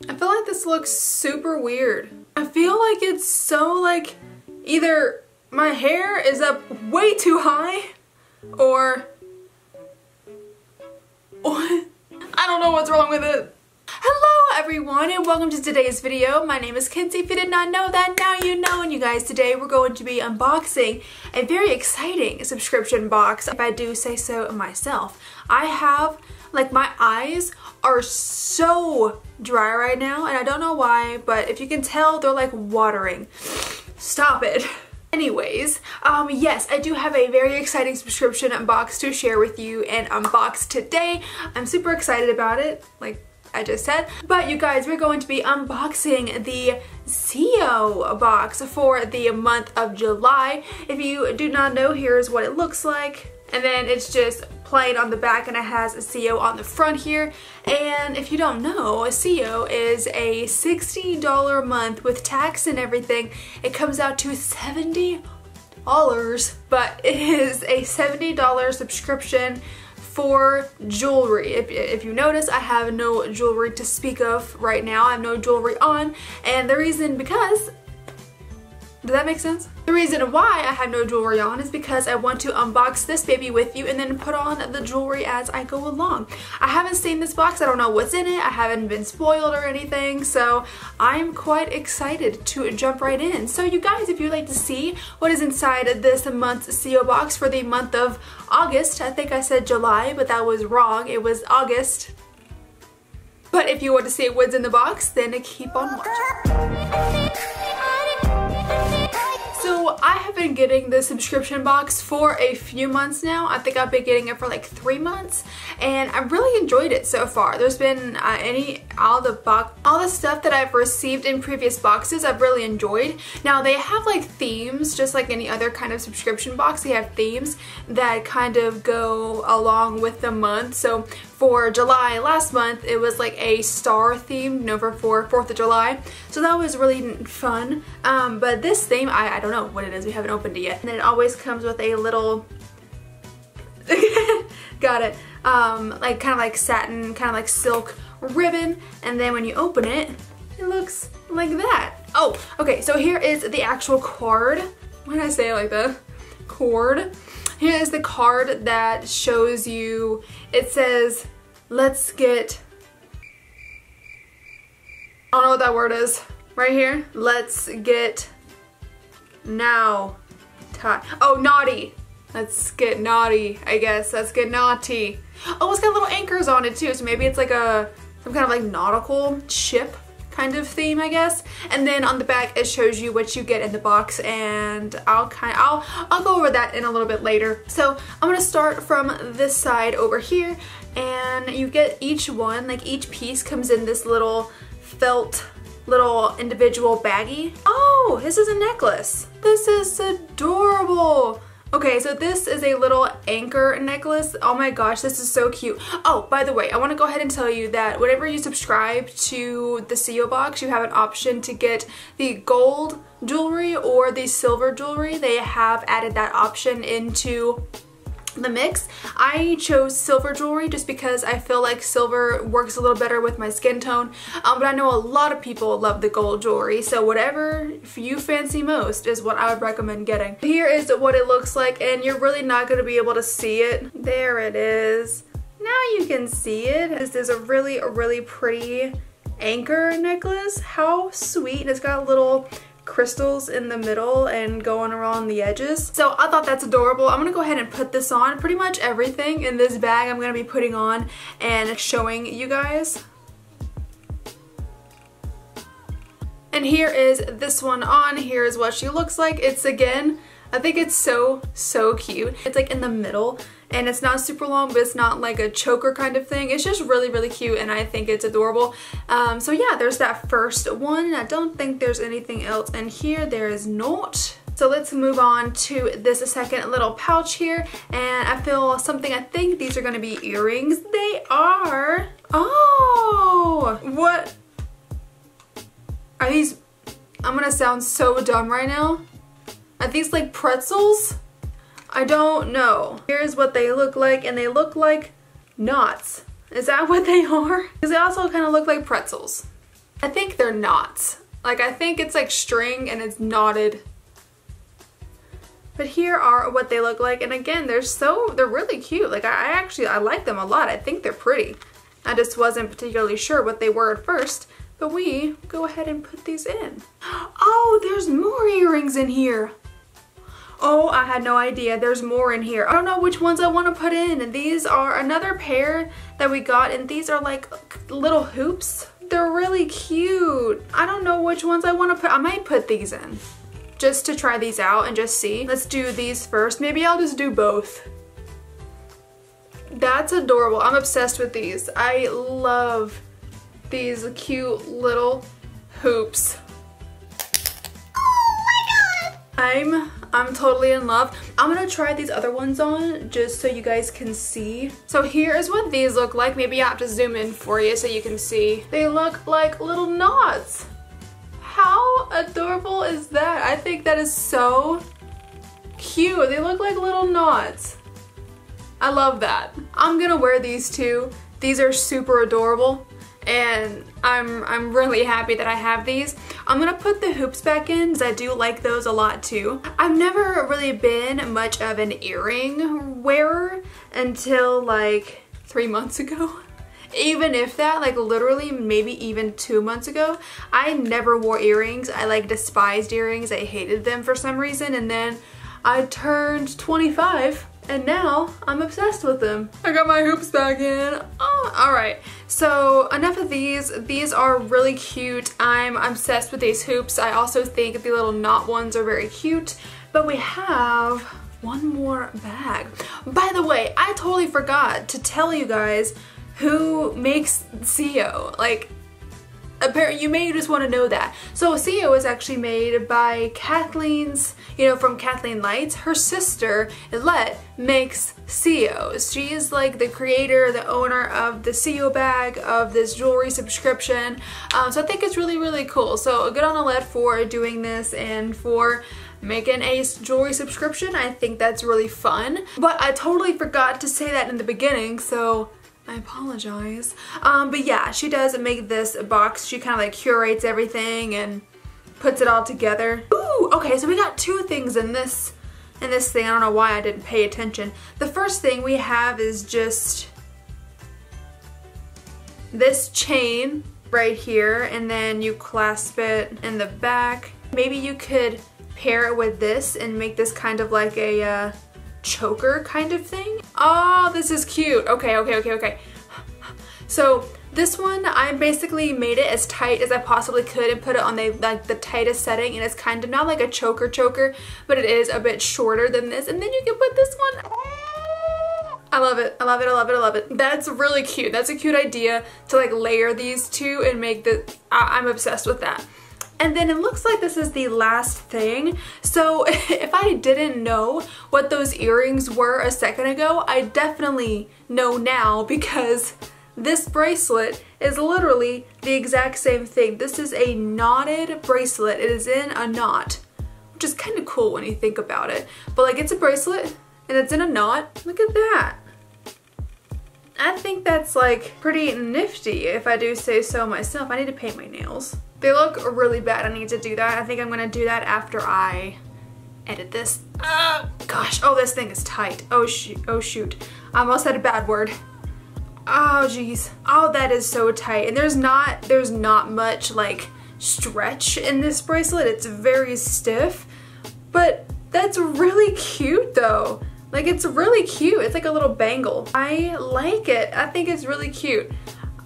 I feel like this looks super weird. I feel like it's so like either my hair is up way too high or I don't know what's wrong with it. Hello everyone and welcome to today's video. My name is Kinsey. If you did not know that, now you know. And you guys, today we're going to be unboxing a very exciting subscription box, if I do say so myself. I have, like, my eyes are so dry right now and I don't know why, but if you can tell, they're like watering. Stop it. Anyways, yes, I do have a very exciting subscription box to share with you and unbox today. I'm super excited about it, like I just said. But you guys, we're going to be unboxing the CEO box for the month of July. If you do not know, here's what it looks like. And then it's just plain on the back and it has a CEO on the front here. And if you don't know, a CEO is a $60 a month with tax and everything. It comes out to $70, but it is a $70 subscription for jewelry. If you notice, I have no jewelry to speak of right now. I have no jewelry on, and the reason because does that make sense? The reason why I have no jewelry on is because I want to unbox this baby with you and then put on the jewelry as I go along. I haven't seen this box. I don't know what's in it. I haven't been spoiled or anything, so I'm quite excited to jump right in. So you guys, if you'd like to see what is inside this month's CEO box for the month of August, I think I said July, but that was wrong. It was August. But if you want to see what's in the box, then keep on watching. So I have been getting the subscription box for a few months now. I think I've been getting it for like 3 months and I've really enjoyed it so far. There's been all the stuff that I've received in previous boxes I've really enjoyed. Now they have like themes, just like any other kind of subscription box. They have themes that kind of go along with the month. So for July last month, it was like a star theme, for 4th of July. So that was really fun. But this theme, I don't know what it is. We haven't opened it yet. And then it always comes with a little, got it, like kind of like satin, kind of like silk ribbon. And then when you open it, it looks like that. Oh, okay, so here is the actual card. Why did I say it like that? Cord. Here is the card that shows you, it says, let's get, I don't know what that word is, right here. Let's get now time. Oh, naughty. Let's get naughty, I guess. Let's get naughty. Oh, it's got little anchors on it too, so maybe it's like some kind of like nautical ship kind of theme, I guess. And then on the back it shows you what you get in the box, and I'll go over that in a little bit later. So I'm gonna start from this side over here, and you get each one, like each piece comes in this little felt little individual baggie. Oh, this is a necklace. This is adorable. Okay, so this is a little anchor necklace. Oh my gosh, this is so cute. Oh, by the way, I want to go ahead and tell you that whenever you subscribe to the CEO box, you have an option to get the gold jewelry or the silver jewelry. They have added that option into the mix. I chose silver jewelry just because I feel like silver works a little better with my skin tone, but I know a lot of people love the gold jewelry, so whatever you fancy most is what I would recommend getting. Here is what it looks like, and you're really not going to be able to see it. There it is. Now you can see it. This is a really pretty anchor necklace. How sweet. And it's got little crystals in the middle and going around the edges. So I thought that's adorable. I'm gonna go ahead and put this on. Pretty much everything in this bag I'm gonna be putting on and showing you guys. And here is this one on. Here is what she looks like. It's, again, I think it's so cute. It's like in the middle and it's not super long, but it's not like a choker kind of thing. It's just really cute and I think it's adorable. So yeah, there's that first one. I don't think there's anything else in here. There is not. So let's move on to this second little pouch here, and I think these are gonna be earrings. They are. Oh, what are these? I'm gonna sound so dumb right now. Are these like pretzels? I don't know. Here's what they look like, and they look like knots. Is that what they are? Because they also kind of look like pretzels. I think they're knots. Like, I think it's like string and it's knotted. But here are what they look like, and again, they're really cute. Like, I like them a lot. I think they're pretty. I just wasn't particularly sure what they were at first, but we go ahead and put these in. Oh, there's more earrings in here. Oh, I had no idea. There's more in here. I don't know which ones I want to put in, and these are another pair that we got, and these are like little hoops. They're really cute. I don't know which ones I want to put. I might put these in just to try these out and just see. Let's do these first. Maybe I'll just do both. That's adorable. I'm obsessed with these. I love these cute little hoops. Oh my god! I'm totally in love. I'm gonna try these other ones on just so you guys can see. So here is what these look like. Maybe I have to zoom in for you so you can see. They look like little knots. How adorable is that? I think that is so cute. They look like little knots. I love that. I'm gonna wear these too. These are super adorable, and I'm really happy that I have these. I'm gonna put the hoops back in because I do like those a lot too. I've never really been much of an earring wearer until like 3 months ago. Even if that, like literally maybe even 2 months ago. I never wore earrings. I like despised earrings. I hated them for some reason, and then I turned 25 and now I'm obsessed with them. I got my hoops back in. Oh, all right. So enough of these. These are really cute. I'm obsessed with these hoops. I also think the little knot ones are very cute, but we have one more bag. By the way, I totally forgot to tell you guys who makes Sio. Like, apparently you may just want to know that. So Sio is actually made by Kathleen's, from Kathleen Lights. Her sister, Ilette, makes Sio. She is like the creator, the owner of the Sio bag, of this jewelry subscription. So I think it's really, really cool. So good on Ilette for doing this and for making a jewelry subscription. I think that's really fun. But I totally forgot to say that in the beginning, so I apologize. But yeah, she does make this box. She kind of like curates everything and puts it all together. Ooh, okay, so we got two things in this thing. I don't know why I didn't pay attention. The first thing we have is just this chain right here, and then you clasp it in the back. Maybe you could pair it with this and make this kind of like a choker kind of thing. Oh, this is cute. Okay. So this one, I basically made it as tight as I possibly could and put it on the tightest setting, and it's kind of not like a choker, but it is a bit shorter than this. And then you can put this one. I love it. I love it. That's really cute. That's a cute idea to like layer these two and make the, I'm obsessed with that. And then it looks like this is the last thing. So if I didn't know what those earrings were a second ago, I definitely know now, because this bracelet is literally the exact same thing. This is a knotted bracelet. It is in a knot, which is kind of cool when you think about it. But like, it's a bracelet and it's in a knot. Look at that. I think that's like pretty nifty, if I do say so myself. I need to paint my nails. They look really bad. I need to do that. I think I'm gonna do that after I edit this. Gosh, oh, this thing is tight. Oh shoot. I almost said a bad word. Oh geez. Oh, that is so tight. And there's not much like stretch in this bracelet. It's very stiff, but that's really cute though. Like, it's really cute. It's like a little bangle. I like it. I think it's really cute.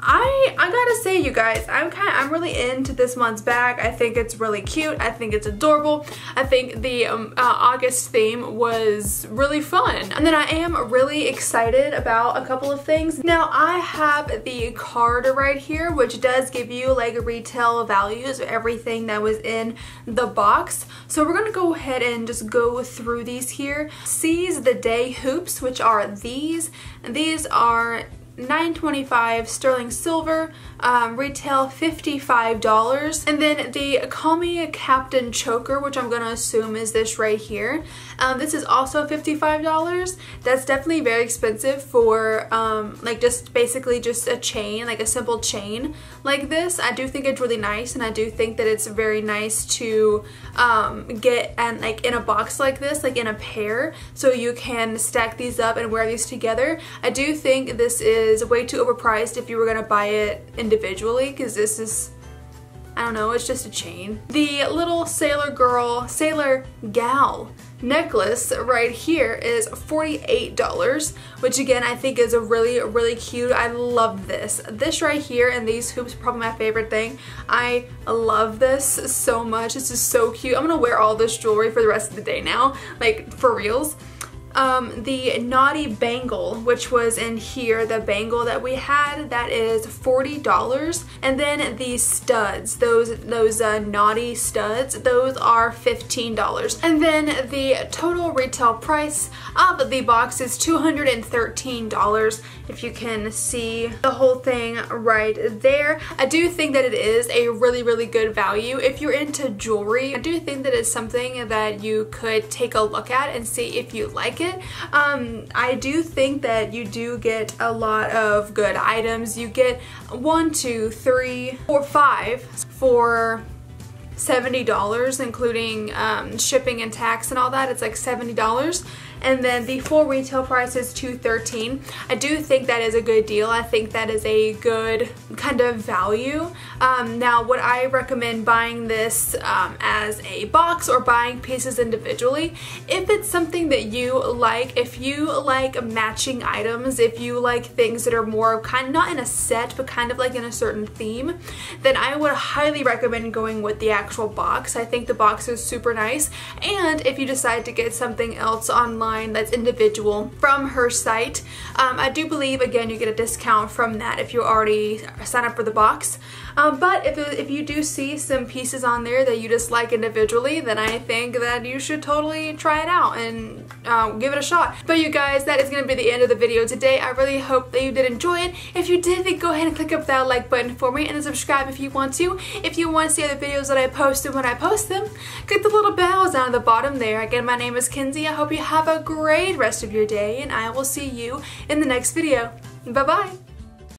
I gotta say, you guys, I'm really into this month's bag. I think it's really cute. I think it's adorable. I think the August theme was really fun. And then I am really excited about a couple of things. Now, I have the card right here, which does give you like retail values of everything that was in the box. So we're gonna go ahead and just go through these here. Seize the Day hoops, which are these. And these are $9.25 sterling silver retail $55. And then the Call Me Captain choker, which I'm gonna assume is this right here. This is also $55. That's definitely very expensive for like just basically just a chain, like a simple chain like this. I do think it's really nice, and I do think that it's very nice to get and like in a box like this, like in a pair, so you can stack these up and wear these together. I do think this is way too overpriced if you were gonna buy it individually, because this is, I don't know, it's just a chain. The little Sailor Gal necklace right here is $48, which again I think is a really cute. I love this. This right here and these hoops are probably my favorite thing. I love this so much. This is so cute. I'm gonna wear all this jewelry for the rest of the day now, like for reals. The Naughty Bangle, which was in here, the bangle that we had, that is $40. And then the studs, those naughty studs, those are $15. And then the total retail price of the box is $213, if you can see the whole thing right there. I do think that it is a really good value. If you're into jewelry, I do think that it's something that you could take a look at and see if you like it. I do think that you do get a lot of good items. You get 1, 2, 3, 4, 5 for $70, including shipping and tax and all that. It's like $70. And then the full retail price is $213. I do think that is a good deal. I think that is a good kind of value. Now, would I recommend buying this as a box or buying pieces individually? If it's something that you like, if you like matching items, if you like things that are more kind of not in a set but kind of like in a certain theme, then I would highly recommend going with the actual box. I think the box is super nice. And if you decide to get something else online that's individual from her site, I do believe again you get a discount from that if you already sign up for the box. But if you do see some pieces on there that you just like individually, then I think that you should totally try it out and give it a shot. But you guys, that is going to be the end of the video today. I really hope that you did enjoy it. If you did, then go ahead and click up that like button for me and subscribe if you want to. If you want to see other videos that I post and when I post them, click the little bells down at the bottom there. Again, my name is Kenzie. I hope you have a great rest of your day, and I will see you in the next video. Bye-bye.